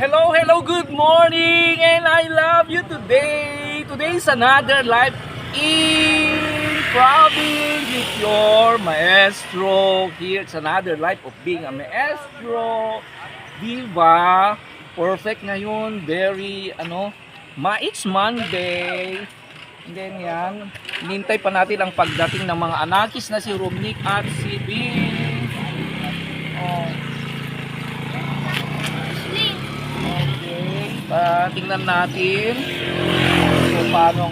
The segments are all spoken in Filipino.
Hello, hello, good morning, and I love you today. Today is another life in province with your maestro. Here, it's another life of being a maestro. Diba? Perfect ngayon. Very, it's Monday. And then yan, hinintay pa natin ang pagdating ng mga anakis na si Romnick at si Bing. Oh. Tingnan natin kung paano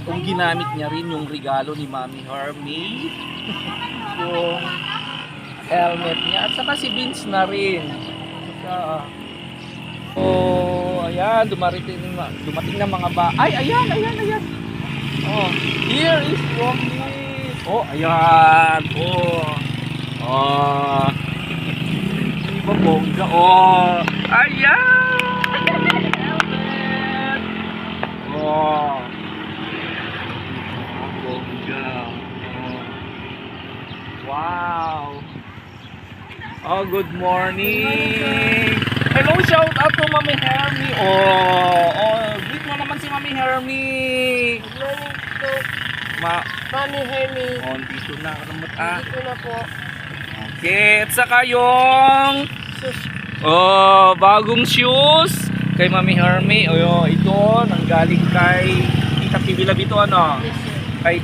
kung ginamit niya rin yung regalo ni Mami Hermie. Yung helmet niya. At saka si Vince na rin. Ayan, dumating na mga ba. Ay, ayan. Oh, here is Romnick. Oh, ayan. Diba bongga? Oh, ayan. Bongga. Wow. Oh, good morning. Hello, shout out to Mami Hermie. Greet mo naman si Mami Hermie. Good morning po, Mami Hermie. Dito na. Dito na po. Okay, at saka yung Sus. bagong shoes kay Mami Hermie. Ito nanggaling kay Tita Pibilab ito Yes, sir. Kay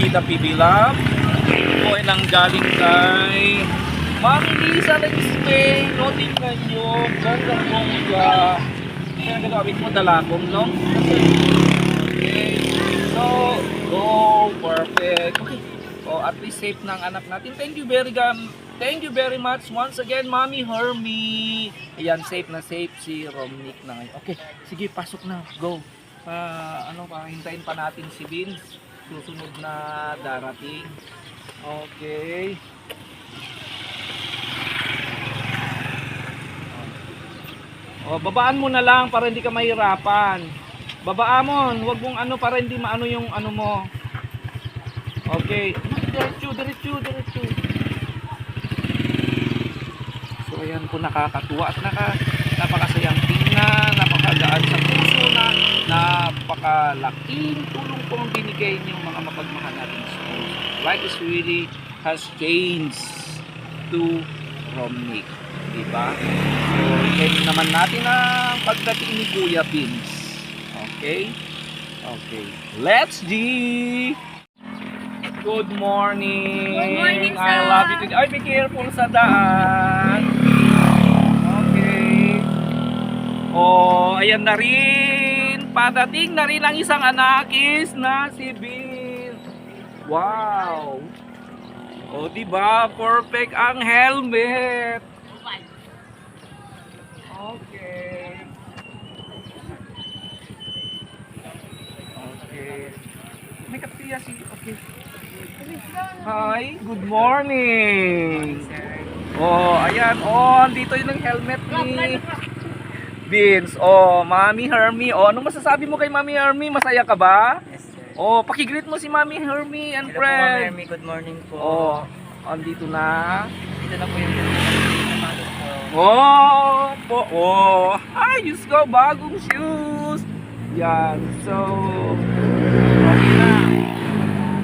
Tita Pibilab. Ito ay nanggaling kay Mami Lisa ng Spain. Tingnan nyo, bongga. Kaya nagagawin mo dalakong, no? Okay. So, perfect. Okay. At least safe na ang anak natin. Thank you very much once again, Mami Hermie. Ayan, safe na safe si Romnick na ngayon. Okay, sige, pasok na. Go. Hintayin pa natin si Vince. Susunod na darating. Okay. Babaan mo na lang para hindi ka mahirapan. Babaan mo, wag mong para hindi maano yung mo. Okay. Diretso. So ayan po, nakakatuwa at napakasayang tingnan, napakagaan sa puso na napakalaking tulong po ang binigay niyo mga mapagmahal natin schools. Life is really has changed to Romnick, diba? So hintayin naman natin ang pagdating ni Kuya Vince. Okay, let's G. Good morning. Good morning, sir. I love you today. Ay, be careful sa daan. Okay. Ayan na rin. Padating na rin ang isang anakis na si Bill. Wow. Diba? Perfect ang helmet. Okay. May kaptiya si... Okay. Hi, good morning. Ayan. Dito yung helmet ni Vince. Mami Hermie. Anong masasabi mo kay Mami Hermie? Masaya ka ba? Yes, sir. Pakigreet mo si Mami Hermie and Hello po, Mami friend. Hermie. Good morning po. Andito na. Dito na po yung po. Ayos ko, bagong shoes. Yan. So, okay na.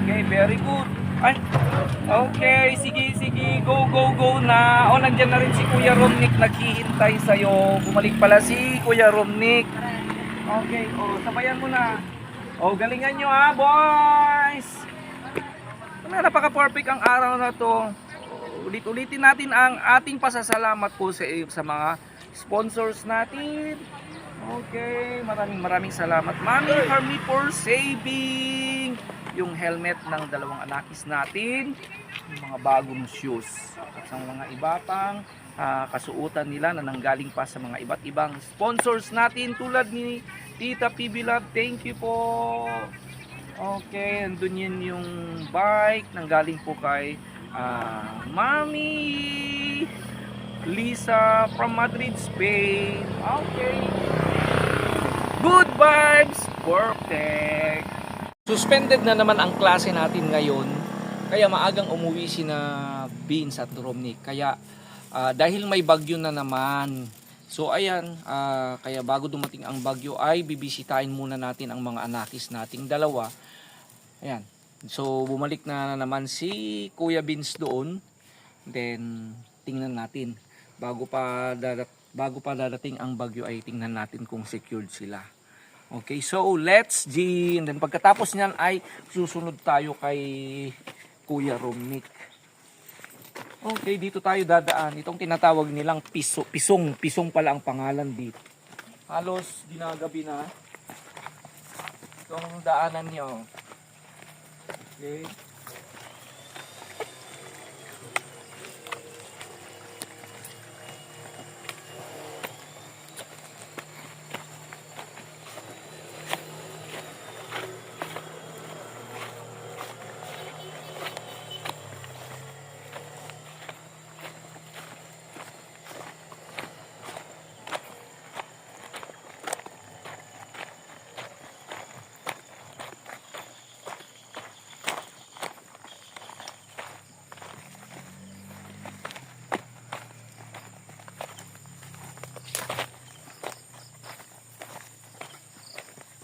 Okay, very good. Okay, sige. Go na. Nandiyan na rin si Kuya Romnick naghihintay sa'yo. Bumalik pala si Kuya Romnick. Okay, sabayan mo na. Galingan nyo boys. Napaka-perfect ang araw na to. Ulit-ulitin natin ang ating pasasalamat po sa mga sponsors natin. Okay, maraming salamat Mami Hermie for saving yung helmet ng dalawang anakis natin, yung mga bagong shoes at sa mga iba pang kasuotan nila na nanggaling pa sa mga iba't ibang sponsors natin tulad ni Tita Pibilab. Thank you po. Okay, andun yun yung bike nanggaling po kay Mami Lisa from Madrid, Spain. Okay. Good vibes. Perfect. Suspended na naman ang klase natin ngayon. Kaya maagang umuwi si na Vince at Romnick. Kaya dahil may bagyo na naman, So ayan, kaya bago dumating ang bagyo ay bibisitahin muna natin ang mga anakis nating dalawa. Ayan. So bumalik na naman si Kuya Vince doon. Then tingnan natin bago pa dadating ang bagyo ay tingnan natin kung secured sila. Okay, so let's G. And then pagkatapos niyan ay susunod tayo kay Kuya Romnick. Okay, dito tayo dadaan. Itong tinatawag nilang pisong pala ang pangalan dito. Halos ginagabi na. Itong daanan niyo. Okay.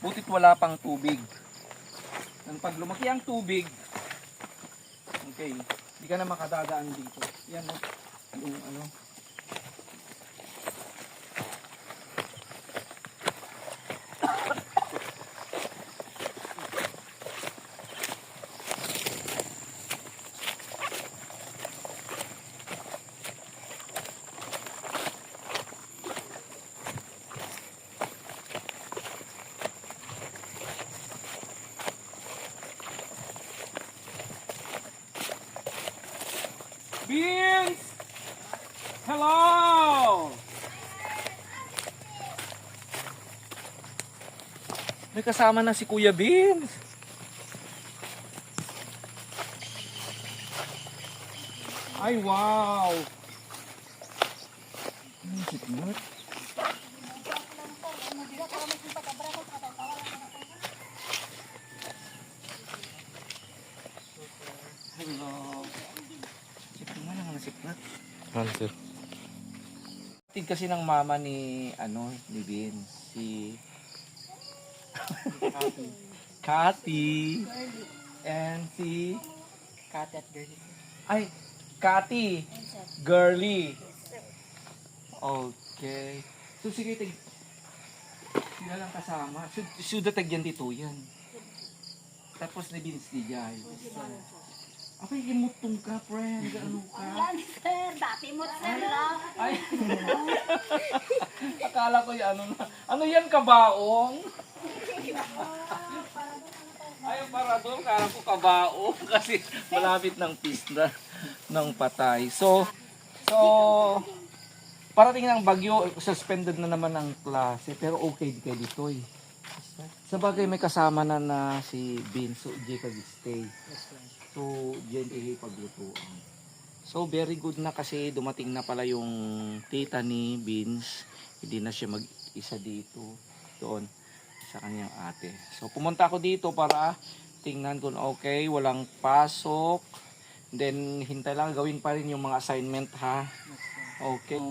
Butit wala pang tubig. Nang pag lumaki ang tubig, okay, hindi ka na makadadaan dito. Yan o, yung ano. Vince! Hello! May kasama na si Kuya Vince. Ay, wow! Ang sikmot. Hello. Sikmot lang ang sikmot. Answer. Tid kasi ng mama ni ni Vince, si Cathy and si Kati at girly. ay Cathy Girly. Okay. So sige sila lang kasama. Suda tagyan dito yan. Tapos ni Vince di Jai. Apay imutong ka, friend. Ano ka? Yan, sir. Dati mo, sir, lang. Ay. Akala ko yan na. Ano yan, kabaong? Ay, para doon. Akala ko kabaong. Kasi malapit ng pista ng patay. So, parating ng bagyo, suspended na naman ang klase. Pero okay di kayo dito eh. Sa bagay may kasama na si Vince. So, di ka stay. So, diyan kayo paglutuan. So, very good na kasi dumating na pala yung tita ni Vince. Hindi na siya mag-isa dito. Doon sa kanyang ate. So, pumunta ako dito para tingnan kung okay, walang pasok. Then, hintay lang, gawin pa rin yung mga assignment ha. Okay.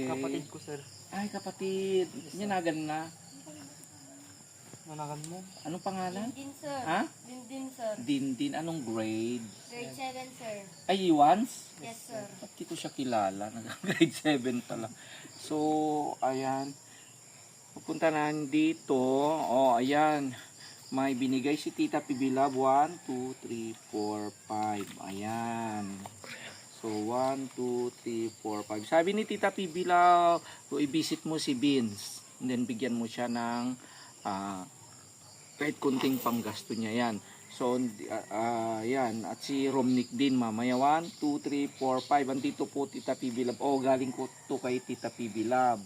Kapatid ko, sir. Ay, kapatid. Nyanagan na. Manakan mo. Anong pangalan? Din, sir. Ha? Din, sir. Dindin. Anong grade? Grade 7, sir. Ay, once? Yes, sir. Ba't di ko siya kilala? Nag-grade 7 pala. So, ayan. Pupunta na dito. Oh, ayan. May binigay si Tita Pibilab. 1, 2, 3, 4, 5. Ayan. So, 1, 2, 3, 4, 5. Sabi ni Tita Pibilab, i-visit mo si Vince. And then, bigyan mo siya ng kahit kunting panggasto niya. Yan. So, yan. At si Romnick din mamaya. 1, 2, 3, 4, 5. Andito po Tita Pibilab. Oh, galing ko to kay Tita Pibilab.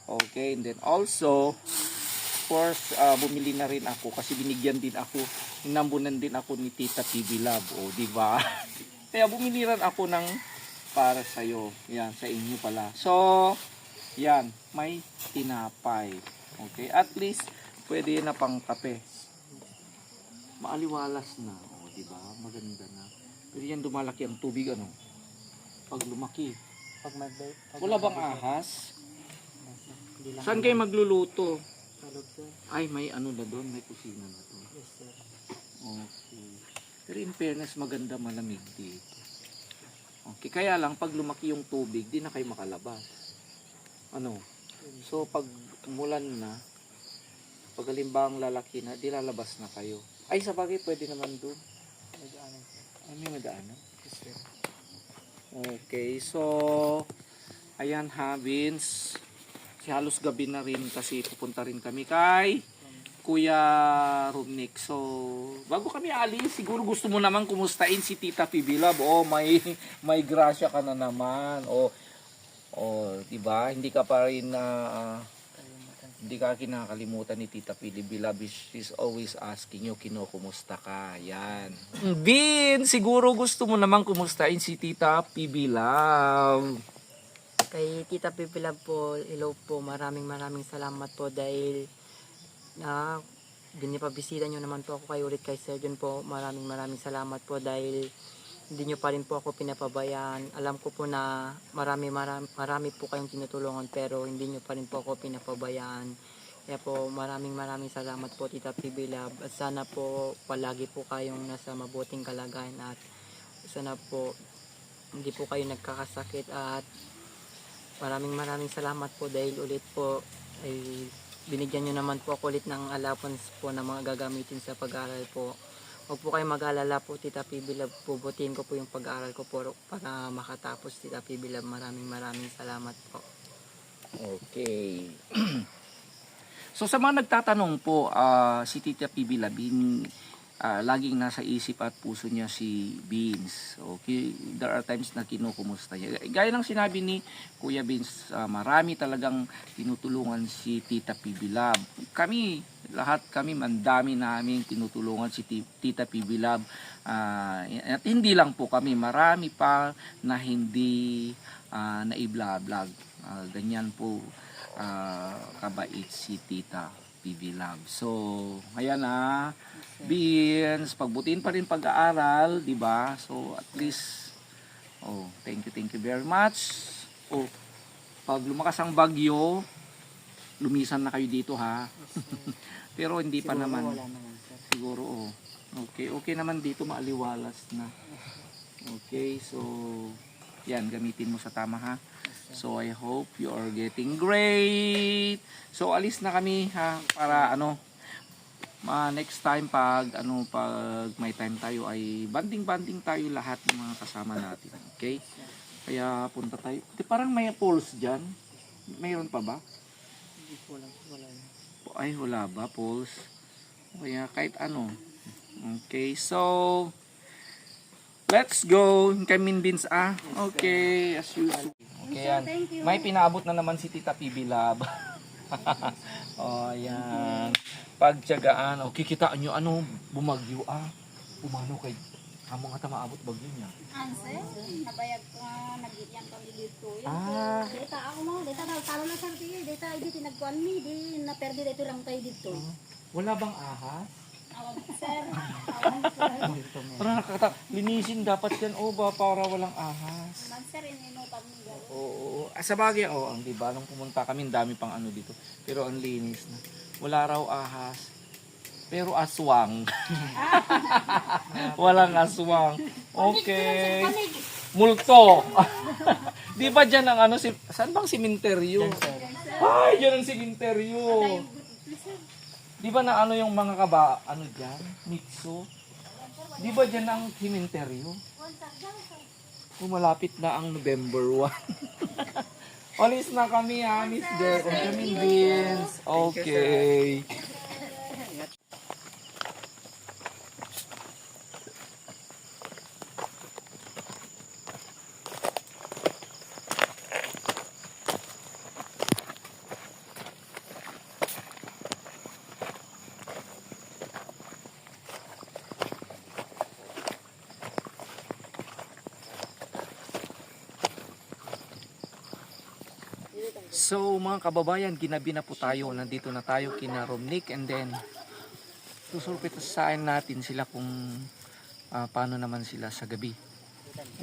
Okay. And then also, of course, bumili na rin ako kasi binigyan din ako. Inambunan din ako ni Tita Pibilab. O, di ba? Kaya bumili rin ako ng para sa'yo. Yan, sa inyo pala. So, yan. May tinapay. Okay. At least, pwede na pang kape. Maaliwalas na. O, di ba? Maganda na. Pero yan dumalaki ang tubig, ano? Pag lumaki. Pag Wala bang ahas? Hindi lang Saan kayo magluluto? sa loob, sir. Ay, may ano na doon, may kusina na doon. Yes, sir. Okay. Pero in fairness, maganda malamig dito. Okay, kaya lang pag lumaki yung tubig, di na kayo makalabas. Ano? So pag umulan na, pag halimbang lalaki na, di lalabas na kayo. Ay, sa bagay, pwede naman doon. May daanan, sir. Ay, may madaanan. Yes, sir. Okay, so ayan ha, Vince. Si halos gabi na rin kasi pupunta rin kami kay Kuya Rumnik. So, bago kami alis, siguro gusto mo naman kumustain si Tita Pibilab. Oh, may grasya ka na naman. Oh, 'di ba? Hindi ka pa rin Kalimutan. hindi ka kinakalimutan ni Tita Pibilab. She's always asking you, kinukumusta ka? Yan. Vin, siguro gusto mo naman kumustain si Tita Pibilab. Kay Tita Pipilab po, hello po, maraming salamat po dahil na binipabisita nyo naman po ako kayo ulit kay Sir John po. Maraming salamat po dahil hindi nyo pa rin po ako pinapabayaan. Alam ko po na marami po kayong tinutulungan pero hindi nyo pa rin po ako pinapabayaan. Kaya po maraming salamat po Tita Pipilab at sana po palagi po kayong nasa mabuting kalagayan at sana po hindi po kayo nagkakasakit at maraming salamat po dahil ulit po ay binigyan nyo naman po ako ulit ng allowance po na mga gagamitin sa pag-aaral po. Huwag po kayo mag-alala po Tita Pibilab, pubutin ko po yung pag-aaral ko po para makatapos Tita Pibilab. Maraming salamat po. Okay. So sa mga nagtatanong po, si Tita Pibilab, laging nasa isip at puso niya si Beans. Okay, there are times na kinukumusta niya. Gaya ng sinabi ni Kuya Beans, marami talagang tinutulungan si Tita Pibilab. Lahat kami, mandami namin tinutulungan si Tita Pibilab. At hindi lang po kami, marami pa na hindi na-i-vlog. Ganyan po kabait si Tita Pibilab. So, ayan Beans, pagbutiin pa rin pag-aaral, di ba? So, at least, thank you very much. Pag lumakas ang bagyo, lumisan na kayo dito ha. Pero hindi pa Siguro naman. wala naman, sir. Siguro, Okay naman dito, maaliwalas na. Okay, so, yan, gamitin mo sa tama ha. So, I hope you are getting great. So, alis na kami ha, para next time pag may time tayo ay banding tayo lahat ng mga kasama natin. Okay? Kaya punta tayo. Parang may polls diyan. Mayroon pa ba? Hindi po lang, wala na. Ay, wala ba polls? Kaya kahit Okay, so let's go. Kamin Beans Okay, as usual. Okay, yan. Thank you. May pinaabot na naman si Tita Pibilab. Yan. Pagtiyagaan. Kikitaan nyo, bumagyo Umano kay amo nga maabot bagyo niya. Answer, nabayag ko nga, nag-iyan kami dito. Dita ako mo, dita talo na sa tiyo, dita hindi tinagkuan mi, di naperdi dito lang tayo dito. Wala bang ahas? Awag sir, awag sir. Parang linisin dapat yan para walang ahas. Man sir, ininutan mo gawin. Oo. Sa bagay, ang diba, nung pumunta kami, dami pang dito. Pero ang linis na. Wala raw ahas. Pero aswang. Walang aswang. Okay. Multo. Di ba dyan ang saan bang simenteryo? Ay, dyan ang simenteryo. Di ba na yung mga dyan? Mitso. Di ba dyan ang simenteryo? Malapit na ang November 1. Alis na kami Miss Der. Kami Beans. Okay. So mga kababayan, ginabi na po tayo. Nandito na tayo kina Romnick and then susurpisain natin sila kung paano naman sila sa gabi.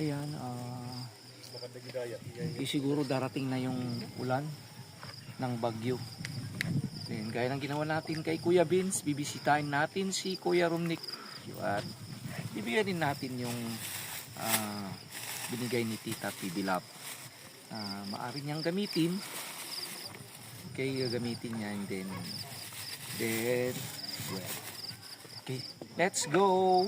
Ayan, siguro darating na yung ulan. ng bagyo. Then, gaya ng ginawa natin kay Kuya Vince, bibisitahin natin si Kuya Romnick at bibigyan din natin yung binigay ni Tita PB Love. Maaari niyang gamitin. Okay, gagamitin niya and then well. Okay, let's go!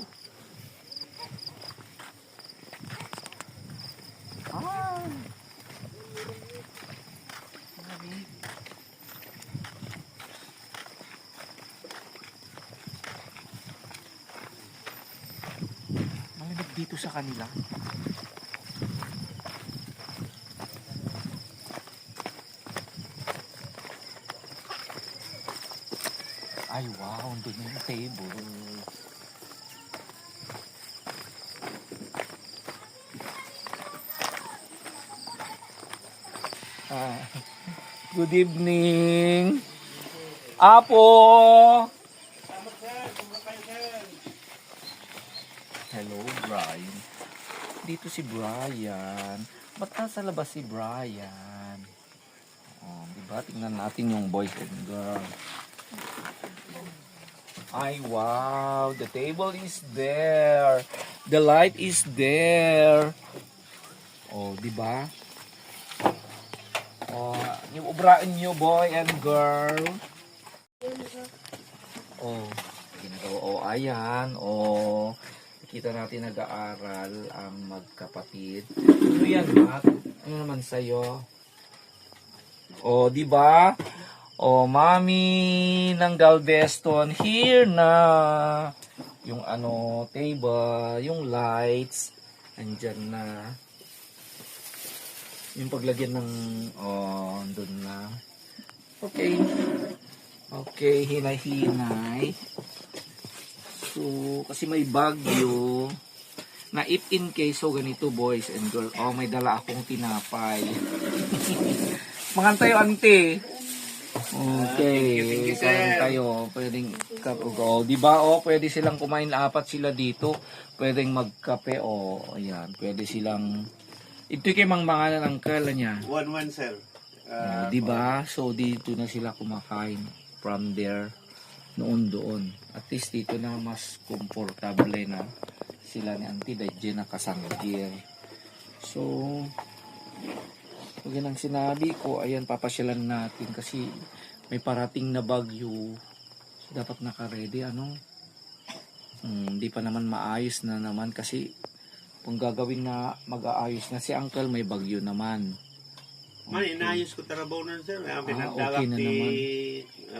Malamig dito sa kanila. Ay wow, doon yung table. Good evening. Apo. Hello, Brian. Dito si Brian. Ba't nasa labas si Brian? Oh, diba? Tingnan natin yung boys and girls. Ay, wow. The table is there. The light is there. Oh, diba? Oh, yung ubraan nyo, boy and girl. Oh, ginagawa. Oh, ayan. Oh, nakita natin nag-aaral ang magkapatid. Ano yan, Matt? Ano naman sa'yo? Oh, di ba? Oh, Mami ng Galveston, here na. Yung ano, table, yung lights, andyan na. Yung paglagyan ng, oh, doon na. Okay. Okay, hinay-hinay. So, kasi may bagyo. Na if in case, so ganito boys and girls. Oh, may dala akong tinapay. Mangan tayo, ante. Okay, kain tayo. Pwedeng oh, di ba? Oh, pwede silang kumain, apat sila dito. Pwedeng magkape, oh, ayan. Pwede silang ito kay mang mga ng kala niya. 1-1, sir. Di ba? So dito na sila kumakain from there noon doon. At least dito na mas komportable na sila ni Auntie Dajje na kasanggir. So pag yan ang sinabi ko, ayan, papasyalan natin kasi may parating na bagyo. So, dapat naka-ready, ano? Hindi pa naman maayos na naman kasi kung gagawin na mag-aayos na si Uncle, may bagyo naman. Man, inayos ko tarabaw na, sir. okay Pinagdagak na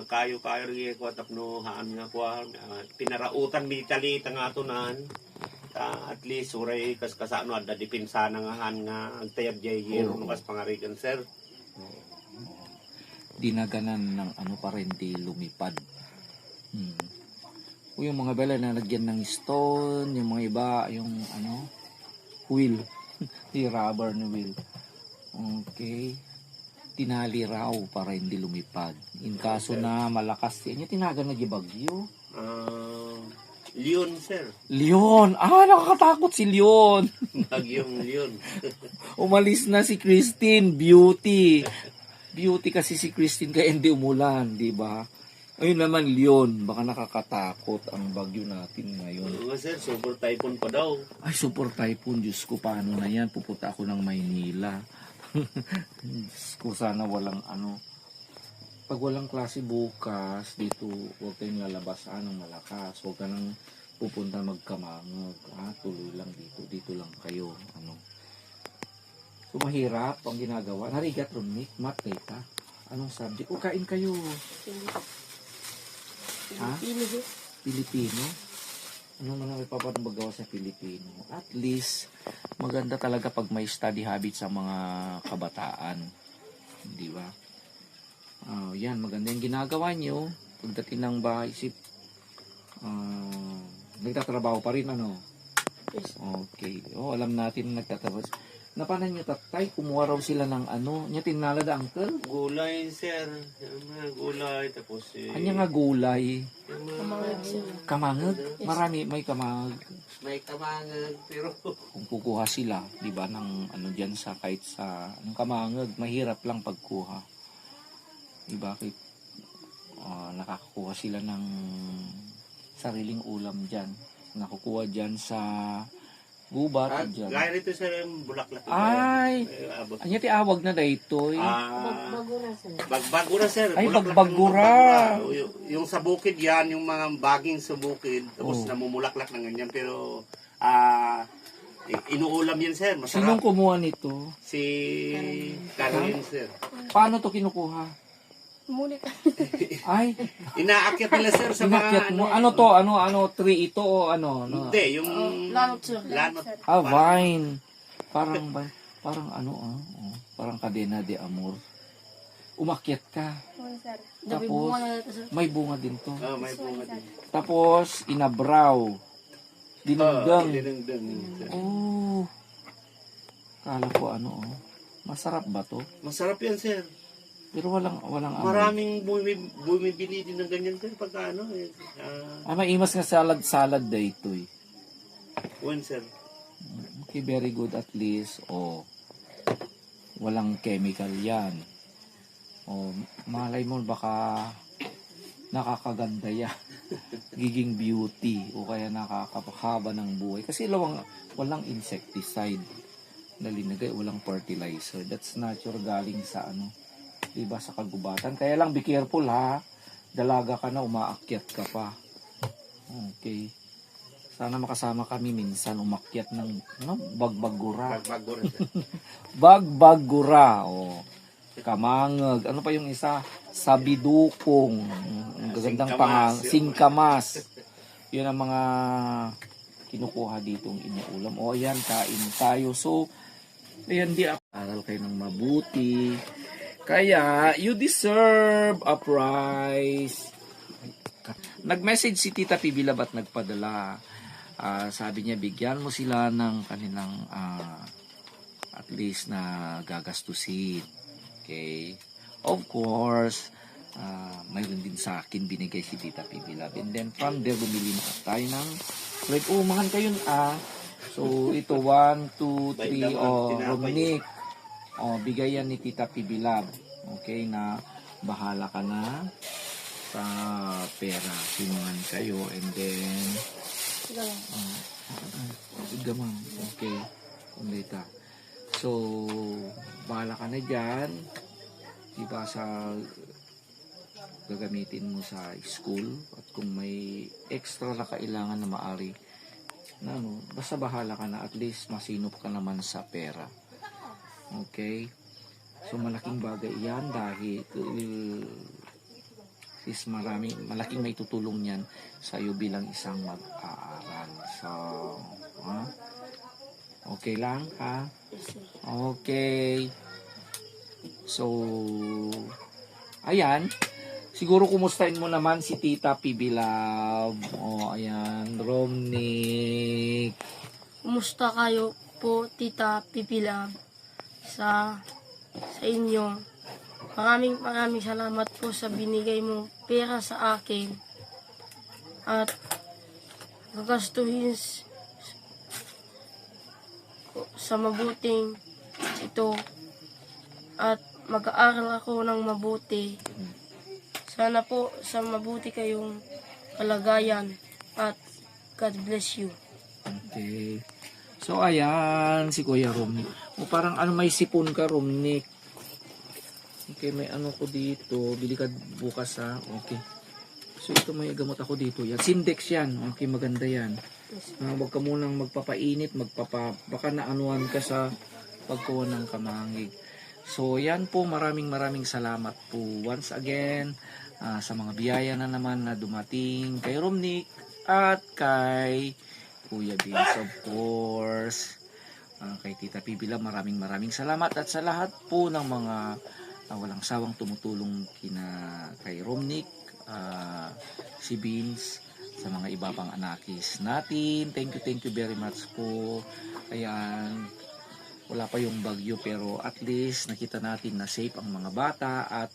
kayo rin ko tapno haan nga ko. Pinarautan militalit nga tunan. At least, uray kas kasano at dipinsa na nga han nga agtayab jay hero kas pangarigan, sir. Dinaganan ng ano pa rin, di lumipad. O yung mga bala na lagyan ng stone, yung mga iba, yung ano, wheel. Di rubber na wheel. Okay. Tinali raw para hindi lumipad. In kaso na malakas yan, yung tinagan na bagyo. Leon, sir. Leon! Nakakatakot si Leon! Bagyong Leon. Umalis na si Christine, beauty. Beauty kasi si Christine kaya hindi umulan, di ba? Ayun naman, Leon, baka nakakatakot ang bagyo natin ngayon. Oo, sir, super typhoon pa daw. Ay, super typhoon, Diyos ko, paano na yan? Pupunta ako ng Maynila. Diyos ko, sana walang ano. Pag walang klase bukas, dito, huwag kayong lalabas ng malakas. Huwag ka nang pupunta magkamangag. Tuloy lang dito. Dito lang kayo. Ano. So, mahirap ang ginagawa. Narigat, Romnick, mat, teta. Anong subject? O, kain kayo. Pilipino? Ano man ang ipapagawa sa Pilipino? At least, maganda talaga pag may study habit sa mga kabataan. Di ba? Yan, maganda yung ginagawa nyo. Pagdating ng bahay, nagtatrabaho pa rin, ano? Okay. Alam natin nagtatrabaho. Napanan nyo, tatay, kumuha raw sila ng ano, niya tinalada, uncle? Gulay, sir. Mga gulay, tapos Anya nga gulay? kamangag, sir. Kamangag? Marami, may kamangag. May kamangag, pero Kung kukuha sila, di ba, ng ano dyan sa kahit sa ng kamangag, mahirap lang pagkuha. bakit nakakakuha sila ng sariling ulam dyan. Nakukuha dyan sa gubat. Dyan. Gaya rito sa Bulaklak. Ay! Abot. Anya ti awag na daytoy. Bagbagura sir. Ay, Bulaklak ng bagbagura. Yung sa bukid yan, yung mga baging sa bukid, tapos Oh. namumulaklak ng ganyan. Pero, inuulam yan sir. Sinong Masarap. kumuha nito? Si Caroline sir. Paano to kinukuha? Muli ka. Ay, Inaakyat nila sir sa mga inakyat mo. Ano to? Ano tree ito o ano? No? Hindi, yung Lanot sir. lanot. Ah, vine. Parang ano parang kadena de amor. Umakyat ka. Sir. Tapos, may bunga din to. May bunga din. Tapos, inabraw. Dinunggang. Dinunggang, sir. Oh. Kala ko masarap ba to? Masarap yan sir. Pero walang amoy. Maraming bumibili din ng ganyan sir pagka Maimas nga salad day ito eh. one sir. Okay, very good at least. Walang chemical yan. Malay mo baka nakakaganda yan. Giging beauty o kaya nakakapahaba ng buhay. Kasi walang insecticide na linagay, walang fertilizer. That's natural galing sa diba sa kagubatan. Kaya lang be careful ha. Dalaga ka na, umaakyat ka pa. Okay. Sana makasama kami minsan umakyat ng bagbagura. Bagbagura sir. Bagbagura. Kamangag. Ano pa yung isa? Sabidukong. Ang gagandang singkamas. Yun ang mga kinukuha ditong inuulam. Ayan, kain tayo. So, ayan, aral kayo ng mabuti. Kaya, you deserve a prize. Nag-message si Tita Pibilab at nagpadala. Sabi niya, bigyan mo sila ng kanilang at least na gagastusin. Okay? Of course, mayroon din sa akin binigay si Tita Pibilab. And then from there, bumili na tayo ng like, mahan kayo So, ito, 1, 2, 3, Romnick. Bigay yan ni Tita Pibilab. Okay, na bahala ka na sa pera. Simangan kayo. And then, gamang. Okay. Kumita. So, bahala ka na dyan. Diba sa gagamitin mo sa school. At kung may extra na kailangan na maari, basta bahala ka na. At least masinop ka naman sa pera. Okay? So, malaking bagay yan dahil malaking may tutulong yan sa iyo bilang isang mag-aaral. So, okay lang, ha? Okay. So, ayan. Siguro kumustahin mo naman si Tita Pibilab. Ayan. Romnick. Kumusta kayo po, Tita Pibilab? Sa inyo. Maraming salamat po sa binigay mo pera sa akin. At gagastuhin sa mabuting ito. At mag-aaral ako ng mabuti. Sana po sa mabuti kayong kalagayan. At God bless you. Okay. So, ayan, si Kuya Romnick. Parang may sipon ka, Romnick. Okay, may ko dito. Bili ka bukas, ha? Okay. So, ito may gamot ako dito. Yan. Sindex yan. Okay, maganda yan. Huwag ka munang magpapainit, baka naanuhan ka sa pagkuha ng kamangig. So, yan po. Maraming salamat po. Once again, sa mga biyaya na naman na dumating kay Romnick at kay Kuya Vince, of course. Kay Tita Pibilab, maraming salamat. At sa lahat po ng mga walang sawang tumutulong kay Romnick, si Vince, sa mga iba pang anakis natin. Thank you very much po. Ayan, wala pa yung bagyo pero at least nakita natin na safe ang mga bata at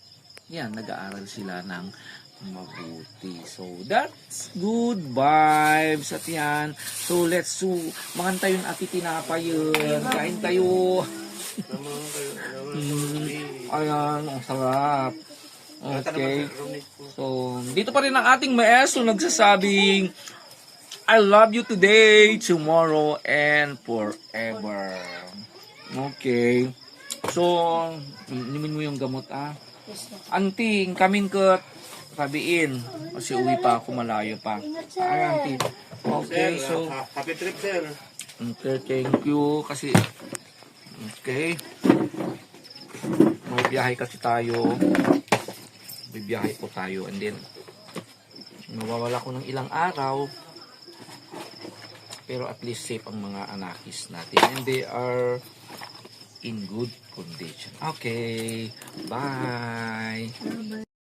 yan, nag-aaral sila ng mabuti. So, that's good vibes. At yan. So, let's makan tayo ng ati tinapay yun. Kain tayo. Ayan, ang sarap. Okay. So, dito pa rin ang ating maestro nagsasabing, I love you today, tomorrow, and forever. Okay. So, inumin mo yung gamot, Yes, sir. Auntie, incoming ka, sabiin. Kasi uwi pa ako, malayo pa. Ay, auntie. Okay, so, Happy trip, sir. okay, thank you. Kasi, okay. May biyahe kasi tayo. Bibiyahe po tayo. And then, mawawala ko ng ilang araw. Pero at least safe ang mga anakis natin. And they are in good condition. Okay. Bye.